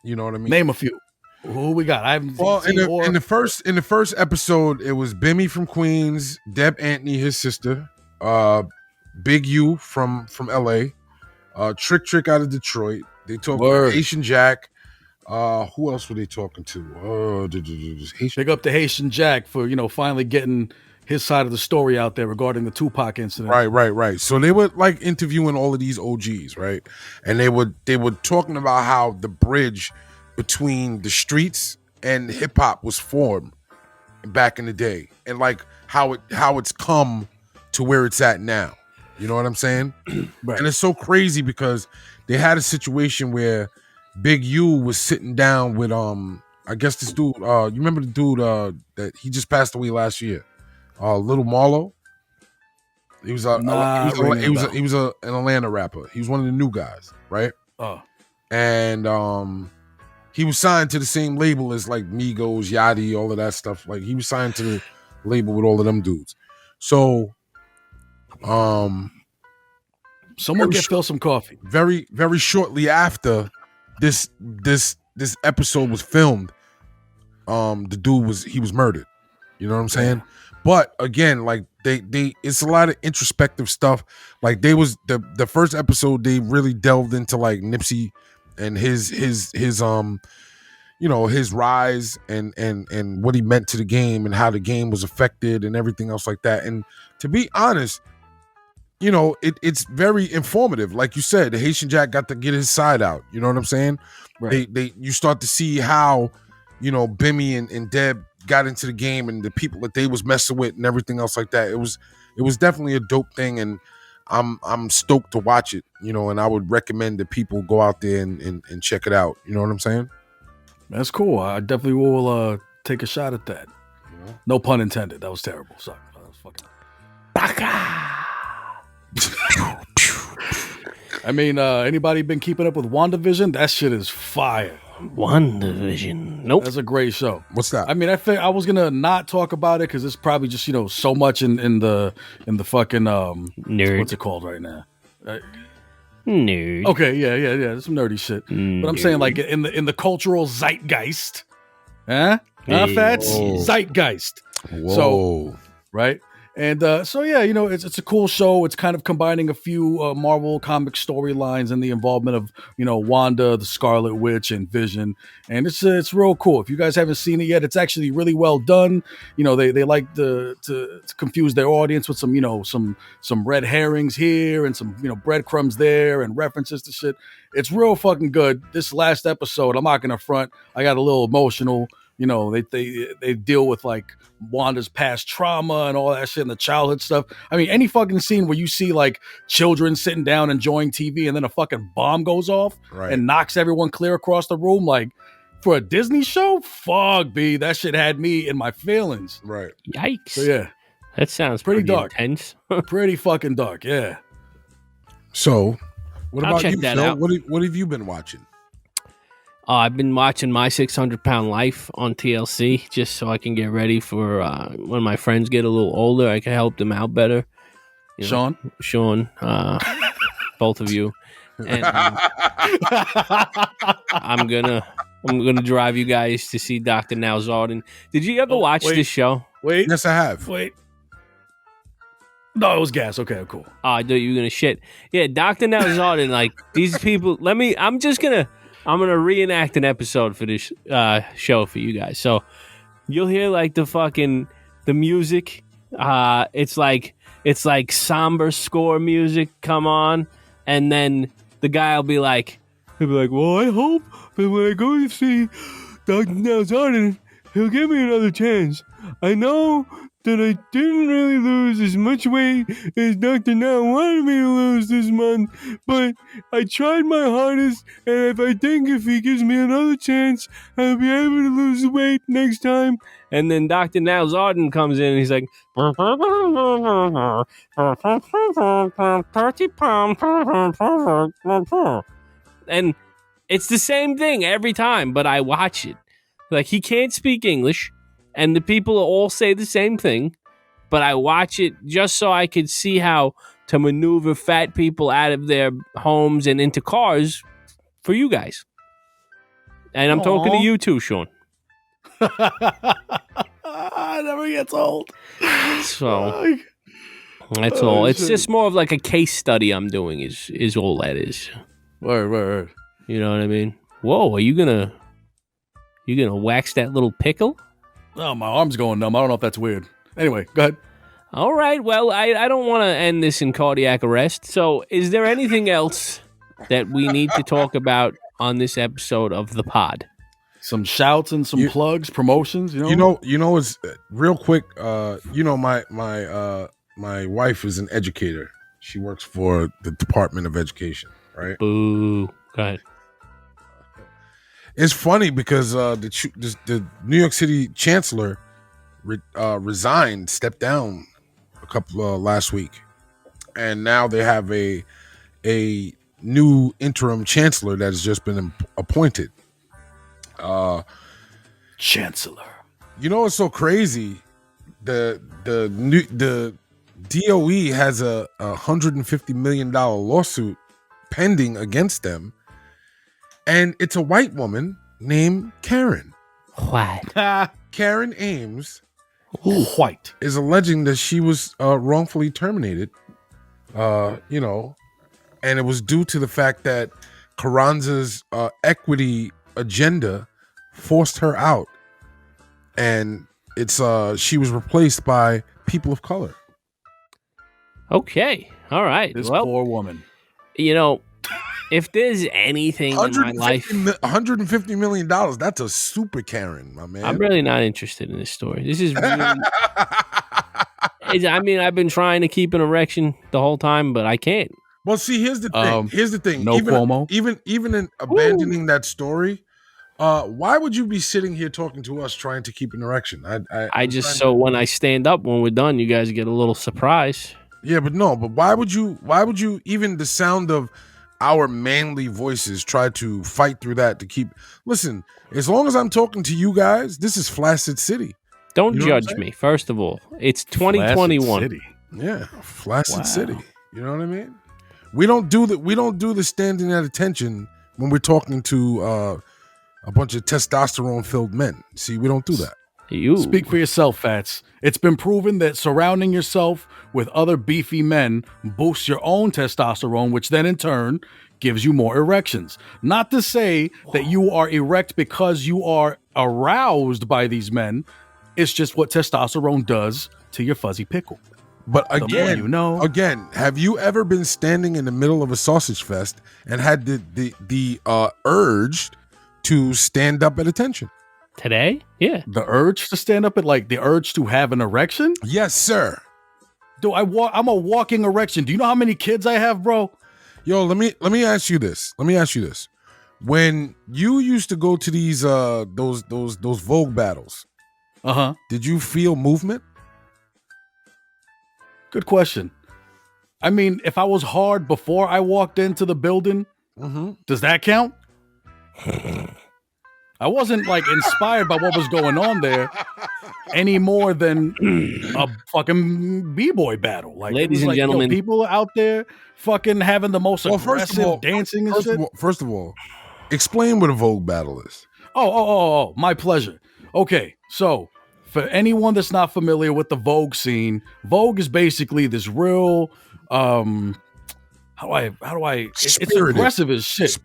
You know what I mean? Name a few. Who we got? I haven't seen in the first episode, it was Bimmy from Queens, Deb Antony, his sister, Big U from LA, Trick out of Detroit. They talked to Haitian Jack. Who else were they talking to? Big up to Haitian Jack for finally getting his side of the story out there regarding the Tupac incident. Right. So they were like interviewing all of these OGs, right? And they were talking about how the bridge between the streets and hip hop was formed back in the day, and like how it's come to where it's at now. You know what I'm saying? Right. And it's so crazy because they had a situation where Big U was sitting down with I guess this dude. You remember the dude that he just passed away last year? Little Marlo. He was an Atlanta rapper. He was one of the new guys, right? And he was signed to the same label as like Migos, Yachty, all of that stuff. Like he was signed to the label with all of them dudes. So, someone get Phil some coffee. Very, very shortly after this episode was filmed, the dude was murdered. You know what I'm saying? Yeah. But again, like they it's a lot of introspective stuff. Like they was the first episode, they really delved into like Nipsey and his his rise and what he meant to the game and how the game was affected and everything else like that. And to be honest, it's very informative. Like you said, the Haitian Jack got to get his side out. You know what I'm saying? Right. You start to see how, Bimmy and Deb got into the game and the people that they was messing with and everything else like that. It was definitely a dope thing, and I'm stoked to watch it, and I would recommend that people go out there and check it out. You know what I'm saying? That's cool. I definitely will take a shot at that. Yeah. No pun intended. That was terrible. Sorry. That was fucking Baka. I mean, anybody been keeping up with WandaVision? That shit is fire. WandaVision. Nope. That's a great show. What's that? I mean, I was gonna not talk about it because it's probably just so much in the fucking nerd. What's it called right now? Nerd. Okay, yeah. There's some nerdy shit. But I'm saying like in the cultural zeitgeist, Fatz? Zeitgeist. Whoa. So, right. And so yeah, it's a cool show. It's kind of combining a few Marvel comic storylines and the involvement of Wanda, the Scarlet Witch, and Vision, and it's real cool. If you guys haven't seen it yet, it's actually really well done. They like to confuse their audience with some red herrings here and some breadcrumbs there and references to shit. It's real fucking good. This last episode, I'm not gonna front, I got a little emotional. They deal with like Wanda's past trauma and all that shit and the childhood stuff. I mean, any fucking scene where you see like children sitting down enjoying TV and then a fucking bomb goes off and knocks everyone clear across the room, like for a Disney show, fuck, B, that shit had me in my feelings. Right. Yikes. So yeah, that sounds pretty dark. Intense. Pretty fucking dark. Yeah. So, what I'll about you, that Phil? out. What have you been watching? I've been watching My 600-Pound Life on TLC just so I can get ready for when my friends get a little older. I can help them out better. Sean, both of you, and I'm gonna drive you guys to see Dr. Nowzarden. Did you ever watch this show? Wait, yes, I have. Wait. No, it was gas. Okay, cool. Oh, I thought you were gonna shit. Yeah, Dr. Nowzarden. Like these people. I'm gonna reenact an episode for this show for you guys. So you'll hear like the music. It's like somber score music come on, and then the guy will be like, well, I hope that when I go to see Dr. Nowzarden, he'll give me another chance. I know that I didn't really lose as much weight as Dr. Now wanted me to lose this month, but I tried my hardest, and if he gives me another chance, I'll be able to lose the weight next time. And then Dr. Now Zarden comes in and he's like, 30 pounds. And it's the same thing every time, but I watch it. Like, he can't speak English, and the people all say the same thing, but I watch it just so I could see how to maneuver fat people out of their homes and into cars for you guys. And I'm talking to you too, Sean. It never gets old. So that's all. It's just more of like a case study I'm doing is all that is. Word. You know what I mean? Whoa, are you gonna wax that little pickle? Oh, my arm's going numb. I don't know if that's weird. Anyway, go ahead. All right. Well, I don't want to end this in cardiac arrest. So, is there anything else that we need to talk about on this episode of the pod? Some shouts and some plugs, promotions. You know, it's real quick. My wife is an educator. She works for the Department of Education, right? Boo. Go ahead. It's funny because the New York City chancellor resigned, stepped down a couple last week, and now they have a new interim chancellor that has just been appointed. Chancellor. You know what's so crazy? The DOE has a $150 million lawsuit pending against them, and it's a white woman named Karen. What? Karen Ames, White, is alleging that she was wrongfully terminated. And it was due to the fact that Carranza's equity agenda forced her out, and it's she was replaced by people of color. Okay. All right. This well, poor woman. You know, if there's anything in my life, $150 million. That's a super Karen, my man. I'm really not interested in this story. This is really. I've been trying to keep an erection the whole time, but I can't. Well, see, here's the thing. No Cuomo. Even in abandoning that story, why would you be sitting here talking to us trying to keep an erection? So when I stand up when we're done, you guys get a little surprise. Yeah, but why would you even the sound of our manly voices try to fight through that to keep? Listen, as long as I'm talking to you guys, this is Flaccid City. Don't judge me. First of all, it's 2021. Yeah, Flaccid City. You know what I mean? We don't do the standing at attention when we're talking to a bunch of testosterone-filled men. See, we don't do that. You speak for yourself, Fatz. It's been proven that surrounding yourself with other beefy men boosts your own testosterone, which then in turn gives you more erections. Not to say that you are erect because you are aroused by these men. It's just what testosterone does to your fuzzy pickle. But again, have you ever been standing in the middle of a sausage fest and had the urge to stand up at attention? Today? Yeah. The urge to stand up, the urge to have an erection? Yes, sir. I'm a walking erection. Do you know how many kids I have, bro? Yo, let me ask you this. When you used to go to these those Vogue battles, did you feel movement? Good question. I mean, if I was hard before I walked into the building, does that count? I wasn't inspired by what was going on there any more than a fucking b-boy battle. Ladies and gentlemen, people out there fucking having the most aggressive dancing and shit. First of all, explain what a Vogue battle is. Oh, my pleasure. Okay, so for anyone that's not familiar with the Vogue scene, Vogue is basically this real it's aggressive as shit.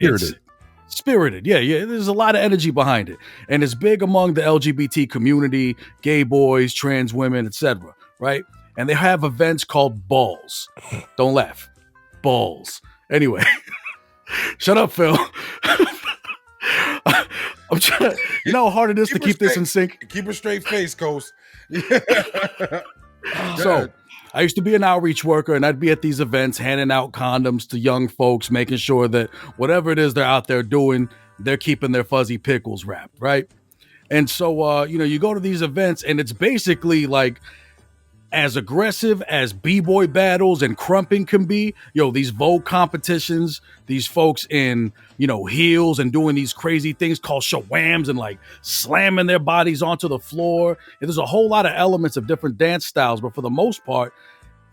Spirited. Yeah. There's a lot of energy behind it. And it's big among the LGBT community, gay boys, trans women, etc. Right? And they have events called balls. Don't laugh. Balls. Anyway. Shut up, Phil. I'm trying. You know how hard it is to keep this in sync? Keep a straight face, Coast. So I used to be an outreach worker, and I'd be at these events handing out condoms to young folks, making sure that whatever it is they're out there doing, they're keeping their fuzzy pickles wrapped, right? And so, you go to these events, and it's basically like as aggressive as b-boy battles and crumping can be. These Vogue competitions, these folks in, heels and doing these crazy things called shawams and like slamming their bodies onto the floor. And there's a whole lot of elements of different dance styles, but for the most part,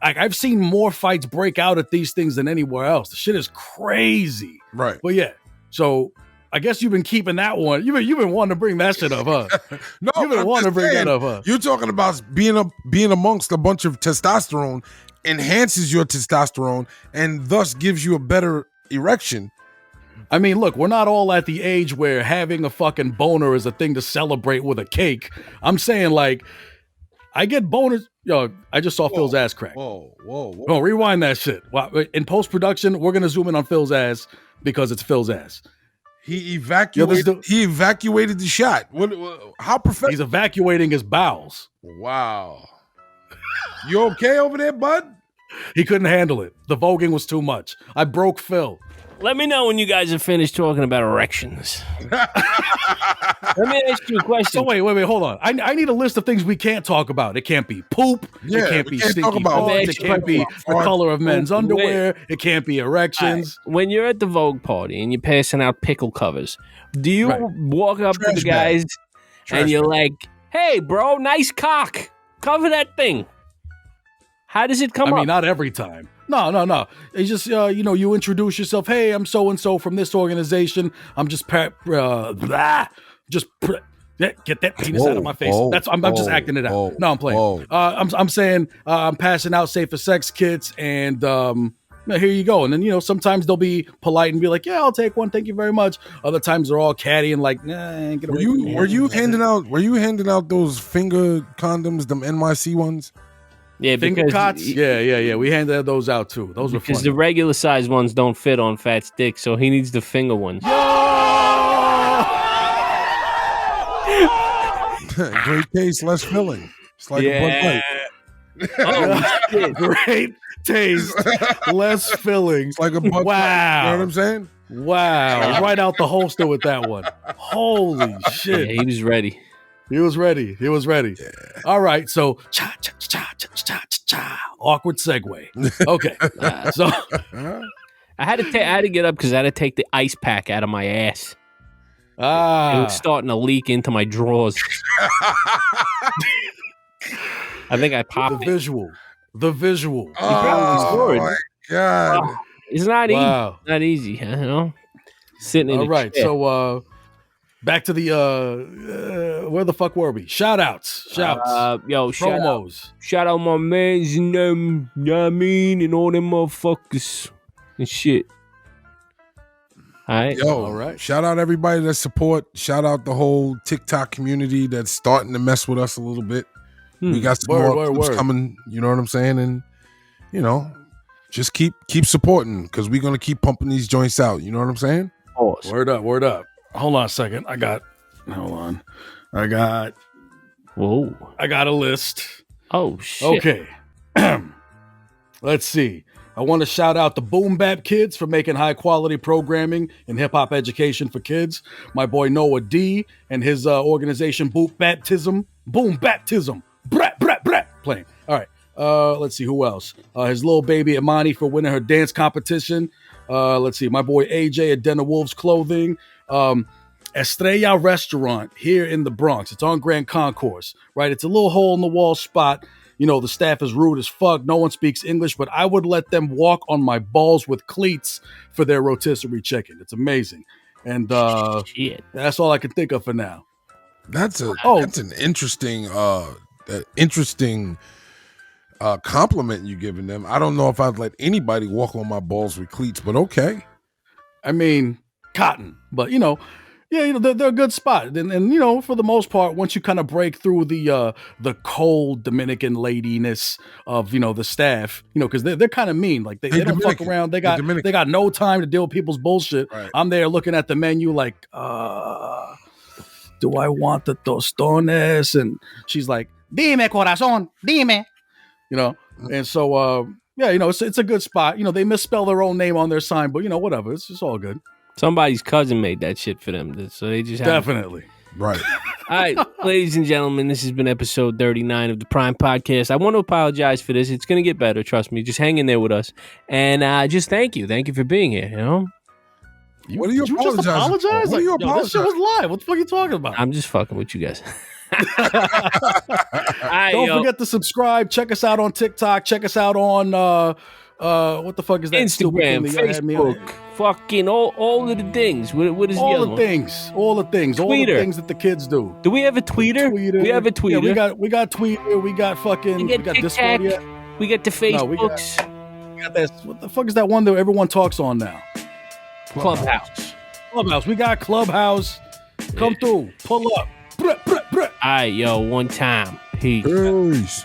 I've seen more fights break out at these things than anywhere else. The shit is crazy. Right. But yeah, so I guess you've been keeping that one. You've been wanting to bring that shit up, huh? No, you've been wanting to bring that up, huh? You're talking about being amongst a bunch of testosterone enhances your testosterone and thus gives you a better erection. I mean, look, we're not all at the age where having a fucking boner is a thing to celebrate with a cake. I'm saying, like, I get boners. I just saw Phil's ass crack. Whoa. Oh, rewind that shit. In post-production, we're going to zoom in on Phil's ass because it's Phil's ass. He evacuated the shot. How professional? He's evacuating his bowels. Wow. You okay over there, bud? He couldn't handle it. The voguing was too much. I broke Phil. Let me know when you guys are finished talking about erections. Let me ask you a question. So wait, hold on. I need a list of things we can't talk about. It can't be poop. Yeah, it can't be stinky talk about farts. It can't be the color of men's underwear. It can't be erections. Right. When you're at the Vogue party and you're passing out pickle covers, do you walk up to the guys and you're like, "Hey, bro, nice cock. Cover that thing." How does it come up? I mean, not every time. No. It's just, you introduce yourself. Hey, I'm so-and-so from this organization. I'm just, get that penis out of my face. I'm just acting it out. No, I'm playing. I'm saying I'm passing out safer sex kits and here you go. And then, sometimes they'll be polite and be like, yeah, I'll take one. Thank you very much. Other times they're all catty and like, nah, get away from me. Were you handing out those finger condoms, them NYC ones? Yeah, finger cots. Yeah. We handed those out too. Those were because funny. the regular size ones don't fit on Fat's dick, so he needs the finger ones. Great taste, less filling. It's like a Bud Light. Great taste, less filling. It's like a Bud Light. Wow. You know what I'm saying? Wow. Right out the holster with that one. Holy shit. Yeah, he was ready. He was ready. Yeah. All right. So, awkward segue. Okay. So, I had to get up because I had to take the ice pack out of my ass. It was starting to leak into my drawers. I think I popped the visual. Oh my God. It's not easy. Wow. Not easy, sitting in all right. chair. So, back to the where the fuck were we? Shouts. Promos. Shout out my mans and them, you know what I mean, and all them motherfuckers and shit. All right. All right. Shout out everybody that support. Shout out the whole TikTok community that's starting to mess with us a little bit. We got some more clips coming, you know what I'm saying? And just keep supporting because we're gonna keep pumping these joints out. You know what I'm saying? Pause. Word up. Hold on a second. I got a list. Oh shit. Okay. Let's see. I want to shout out the Boom Bap Kids for making high quality programming and hip hop education for kids. My boy Noah D and his organization Boom Baptism. Brat. Playing. All right. Let's see who else. His little baby Imani for winning her dance competition. Let's see. My boy AJ at Den of Wolves Clothing. Estrella Restaurant here in the Bronx. It's on Grand Concourse, right? It's a little hole in the wall spot. The staff is rude as fuck. No one speaks English, but I would let them walk on my balls with cleats for their rotisserie chicken. It's amazing. And that's all I can think of for now. That's an interesting compliment you giving them. I don't know if I'd let anybody walk on my balls with cleats, but okay. I mean, cotton, but they're a good spot. And for the most part, once you kind of break through the cold Dominican ladiness of, the staff, because they're kind of mean. Like they don't fuck around. They got no time to deal with people's bullshit. Right. I'm there looking at the menu like, do I want the tostones? And she's like, Dime, corazón, dime. You know, and so, yeah, you know, it's a good spot. You know, they misspell their own name on their sign, but, you know, whatever. It's all good. Somebody's cousin made that shit for them. So they just have Definitely. Right. All right, ladies and gentlemen, this has been episode 39 of the Prime Podcast. I want to apologize for this. It's going to get better. Trust me. Just hang in there with us. And just thank you. Thank you for being here. You know? What are you Did just apologizing for? apologize? What are you Yo, this shit apologizing? was live. What the fuck are you talking about? I'm just fucking with you guys. Don't forget to subscribe. Check us out on TikTok. Check us out on what the fuck is that? Instagram, Facebook, fucking all of the things. What is all the the other things? All the things. All the Tweeter. things that the kids do. Do we have a tweeter? We have a tweeter. Yeah, we got Tweeter. We got fucking. We got Discord. TikTok. We got the Facebooks. We got this. What the fuck is that one that everyone talks on now? Clubhouse. We got Clubhouse. Come through. Pull up. Bruh, bruh, bruh. All right, yo, one time. Peace. Peace.